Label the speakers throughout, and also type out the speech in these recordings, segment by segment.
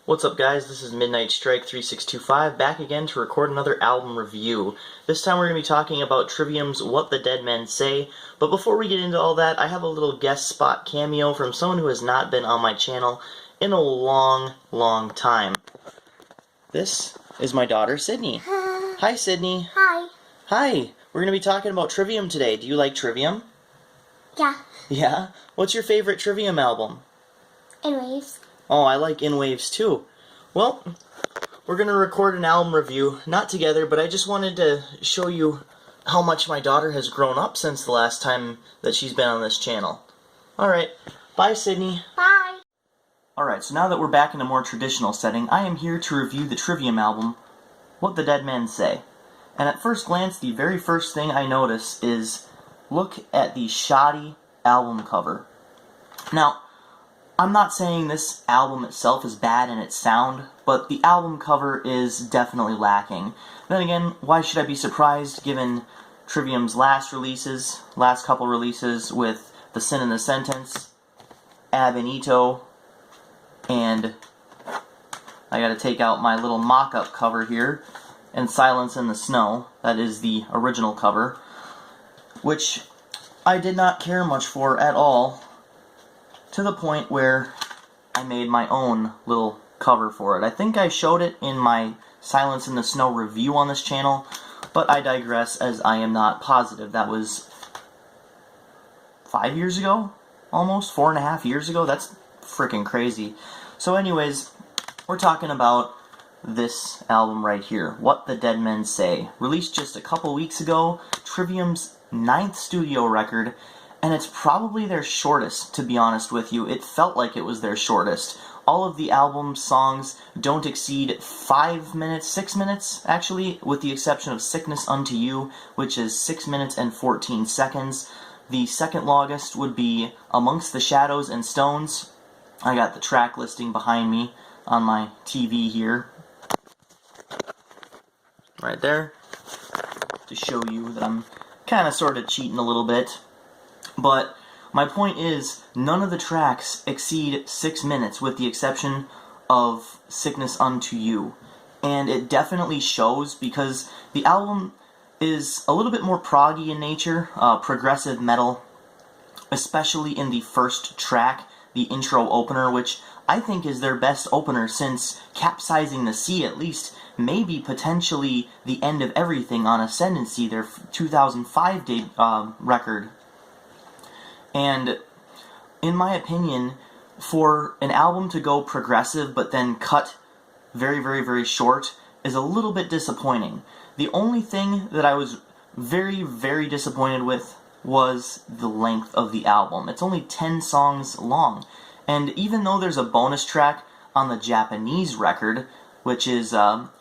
Speaker 1: What's up guys, this is Midnight Strike 3625 back again to record another album review. This time we're going to be talking about Trivium's What the Dead Men Say, but before we get into all that, I have a little guest spot cameo from someone who has not been on my channel in a long time. This is my daughter, Sydney. Hi Sydney.
Speaker 2: Hi.
Speaker 1: Hi. We're going to be talking about Trivium today. Do you like Trivium?
Speaker 2: Yeah.
Speaker 1: Yeah? What's your favorite Trivium album?
Speaker 2: In Waves.
Speaker 1: Oh, I like In Waves too. Well, we're going to record an album review, not together, but I just wanted to show you how much my daughter has grown up since the last time that she's been on this channel. Alright, bye Sydney.
Speaker 2: Bye.
Speaker 1: Alright, so now that we're back in a more traditional setting, I am here to review the Trivium album, What the Dead Men Say. And at first glance, the very first thing I notice is, look at the shoddy album cover. Now, I'm not saying this album itself is bad in its sound, but the album cover is definitely lacking. Then again, why should I be surprised given Trivium's last couple releases with The Sin and the Sentence, Ab Initio, and I gotta take out my little mock-up cover here, and Silence in the Snow, that is the original cover, which I did not care much for at all, to the point where I made my own little cover for it. I think I showed it in my Silence in the Snow review on this channel, but I digress as I am not positive. That was 5 years ago? Almost? 4.5 years ago? That's freaking crazy. So anyways, we're talking about this album right here, What the Dead Men Say. Released just a couple weeks ago, Trivium's 9th studio record, and it's probably their shortest, to be honest with you. It felt like it was their shortest. All of the album's songs don't exceed 5 minutes, 6 minutes, actually, with the exception of Sickness Unto You, which is 6 minutes and 14 seconds. The second longest would be Amongst the Shadows and Stones. I got the track listing behind me on my TV here. Right there. To show you that I'm kind of sort of cheating a little bit. But my point is, none of the tracks exceed 6 minutes with the exception of Sickness Unto You. And it definitely shows because the album is a little bit more proggy in nature, progressive metal, especially in the first track, the intro opener, which I think is their best opener since Capsizing the Sea, at least maybe potentially The End of Everything on Ascendancy, their 2005 record. And in my opinion, for an album to go progressive but then cut very short is a little bit disappointing. The only thing that I was very disappointed with was the length of the album. It's only 10 songs long. And even though there's a bonus track on the Japanese record, which is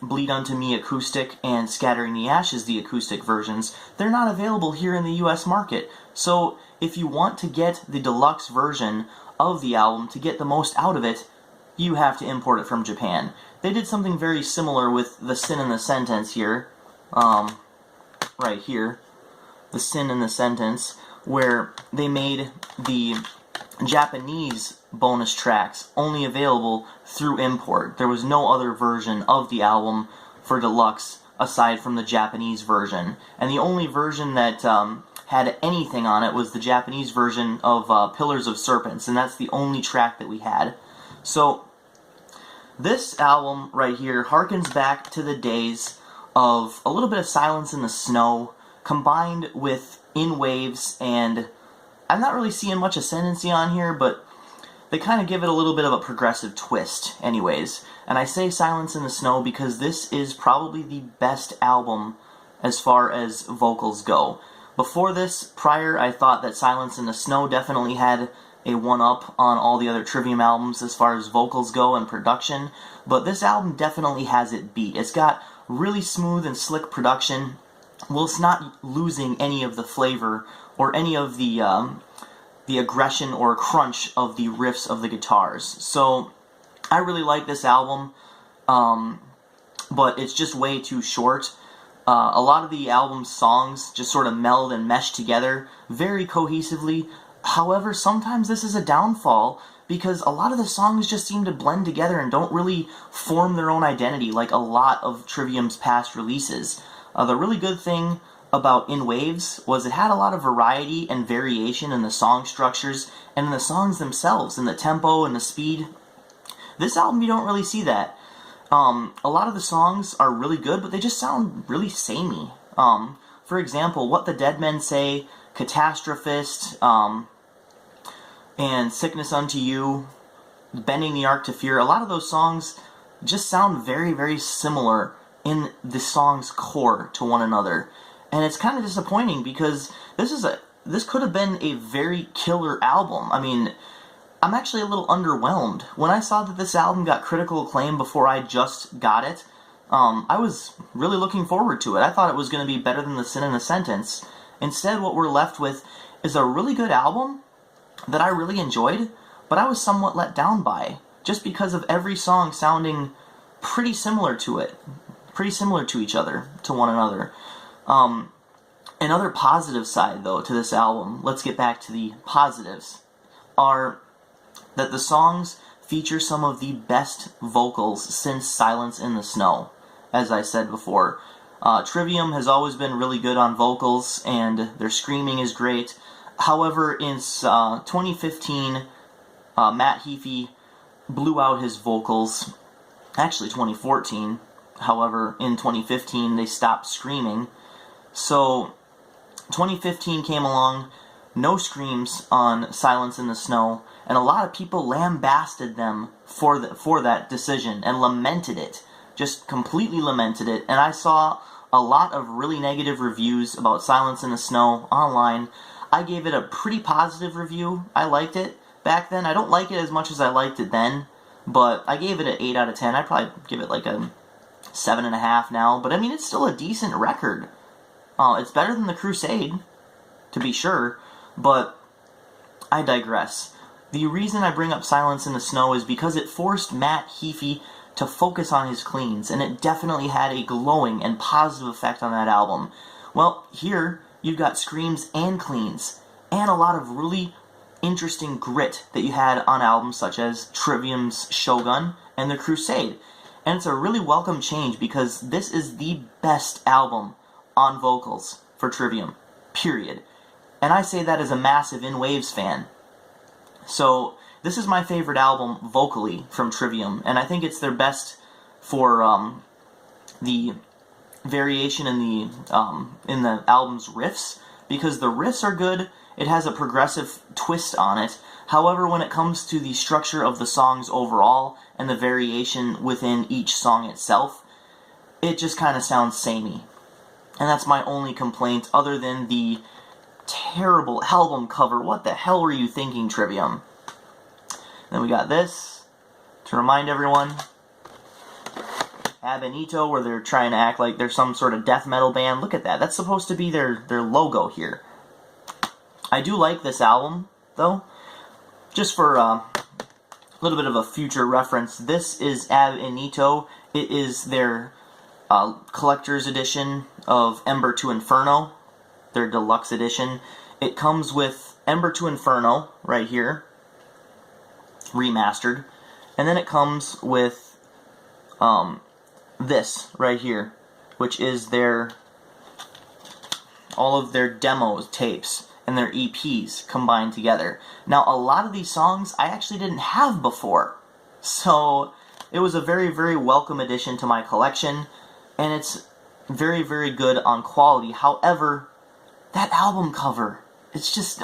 Speaker 1: Bleed Unto Me acoustic and Scattering the Ashes, the acoustic versions, they're not available here in the US market. So if you want to get the deluxe version of the album to get the most out of it, you have to import it from Japan. They did something very similar with The Sin and the Sentence here, right here, The Sin and the Sentence, where they made the Japanese bonus tracks only available through import. There was no other version of the album for deluxe aside from the Japanese version. And the only version that had anything on it was the Japanese version of Pillars of Serpents, and that's the only track that we had. So this album right here harkens back to the days of a little bit of Silence in the Snow combined with In Waves, and I'm not really seeing much Ascendancy on here, but they kind of give it a little bit of a progressive twist anyways. And I say Silence in the Snow because this is probably the best album as far as vocals go. Before this, prior, I thought that Silence in the Snow definitely had a one-up on all the other Trivium albums as far as vocals go and production, but this album definitely has it beat. It's got really smooth and slick production, while it's not losing any of the flavor or any of the aggression or crunch of the riffs of the guitars. So I really like this album, but it's just way too short. A lot of the album's songs just sort of meld and mesh together very cohesively. However, sometimes this is a downfall because a lot of the songs just seem to blend together and don't really form their own identity like a lot of Trivium's past releases. The really good thing about In Waves was it had a lot of variety and variation in the song structures and in the songs themselves, in the tempo and the speed. This album, you don't really see that. A lot of the songs are really good, but they just sound really samey. For example, What the Dead Men Say, Catastrophist, and Sickness Unto You, Bending the Arc to Fear, a lot of those songs just sound very, very similar in the song's core to one another. And it's kind of disappointing because this could have been a very killer album. I mean, I'm actually a little underwhelmed. When I saw that this album got critical acclaim before I just got it, I was really looking forward to it. I thought it was going to be better than The Sin in a Sentence. Instead, what we're left with is a really good album that I really enjoyed, but I was somewhat let down by, just because of every song sounding pretty similar to it. Pretty similar to each other, to one another. Another positive side, though, to this album, let's get back to the positives, are that the songs feature some of the best vocals since Silence in the Snow, as I said before. Trivium has always been really good on vocals, and their screaming is great. However, in 2015, Matt Heafy blew out his vocals. Actually, 2014. However, in 2015, they stopped screaming. So, 2015 came along, no screams on Silence in the Snow, and a lot of people lambasted them for that decision and lamented it. Just completely lamented it. And I saw a lot of really negative reviews about Silence in the Snow online. I gave it a pretty positive review. I liked it back then. I don't like it as much as I liked it then, but I gave it an 8 out of 10. I'd probably give it like a 7.5 now. But I mean, it's still a decent record. It's better than The Crusade, to be sure, but I digress. The reason I bring up Silence in the Snow is because it forced Matt Heafy to focus on his cleans, and it definitely had a glowing and positive effect on that album. Well, here, you've got screams and cleans, and a lot of really interesting grit that you had on albums such as Trivium's Shogun and The Crusade. And it's a really welcome change because this is the best album on vocals for Trivium, period. And I say that as a massive In Waves fan. So, this is my favorite album vocally from Trivium, and I think it's their best for the variation in the album's riffs, because the riffs are good. It has a progressive twist on it. However, when it comes to the structure of the songs overall and the variation within each song itself, it just kind of sounds samey. And that's my only complaint, other than the terrible album cover. What the hell were you thinking, Trivium? Then we got this, to remind everyone, Ab Initio, where they're trying to act like they're some sort of death metal band. Look at that. That's supposed to be their logo here. I do like this album, though. Just for a little bit of a future reference, this is Ab Initio. It is their collector's edition of Ember to Inferno, their deluxe edition. It comes with Ember to Inferno, right here, remastered, and then it comes with this right here, which is all of their demos tapes and their EPs combined together. Now, a lot of these songs I actually didn't have before, so it was a very, very welcome addition to my collection, and it's very, very good on quality. However, that album cover, it's just,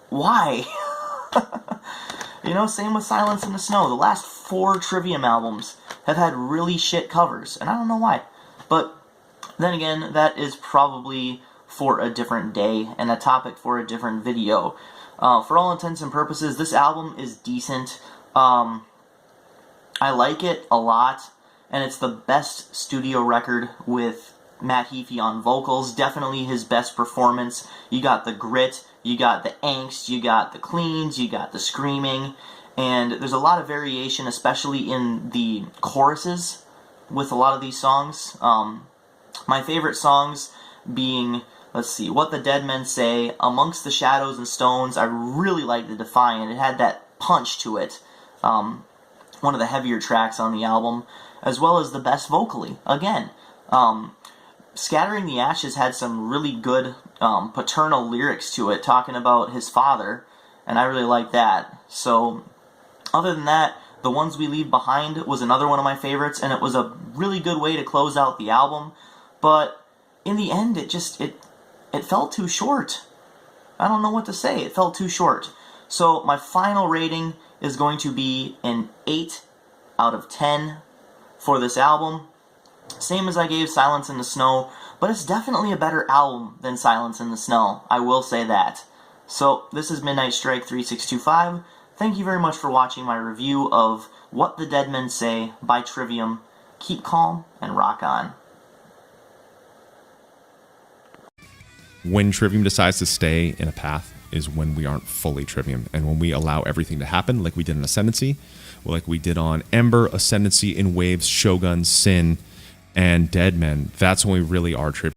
Speaker 1: why? You know, same with Silence in the Snow. The last 4 Trivium albums have had really shit covers, and I don't know why. But then again, that is probably for a different day and a topic for a different video. For all intents and purposes, this album is decent. I like it a lot, and it's the best studio record with Matt Heafy on vocals. Definitely his best performance. You got the grit, you got the angst, you got the cleans, you got the screaming, and there's a lot of variation, especially in the choruses with a lot of these songs. My favorite songs being let's see, What the Dead Men Say, Amongst the Shadows and Stones. I really liked the Defiant. It had that punch to it. One of the heavier tracks on the album, as well as the best vocally. Again, Scattering the Ashes had some really good paternal lyrics to it, talking about his father, and I really liked that. So, other than that, The Ones We Leave Behind was another one of my favorites, and it was a really good way to close out the album, but in the end, it felt too short. I don't know what to say. It felt too short. So my final rating is going to be an 8 out of 10 for this album. Same as I gave Silence in the Snow, but it's definitely a better album than Silence in the Snow. I will say that. So this is Midnight Strike 3625. Thank you very much for watching my review of What the Dead Men Say by Trivium. Keep calm and rock on.
Speaker 3: When Trivium decides to stay in a path is when we aren't fully Trivium, and when we allow everything to happen like we did in Ascendancy, like we did on Ember, Ascendancy, In Waves, Shogun, Sin, and Dead Men. That's when we really are Trivium.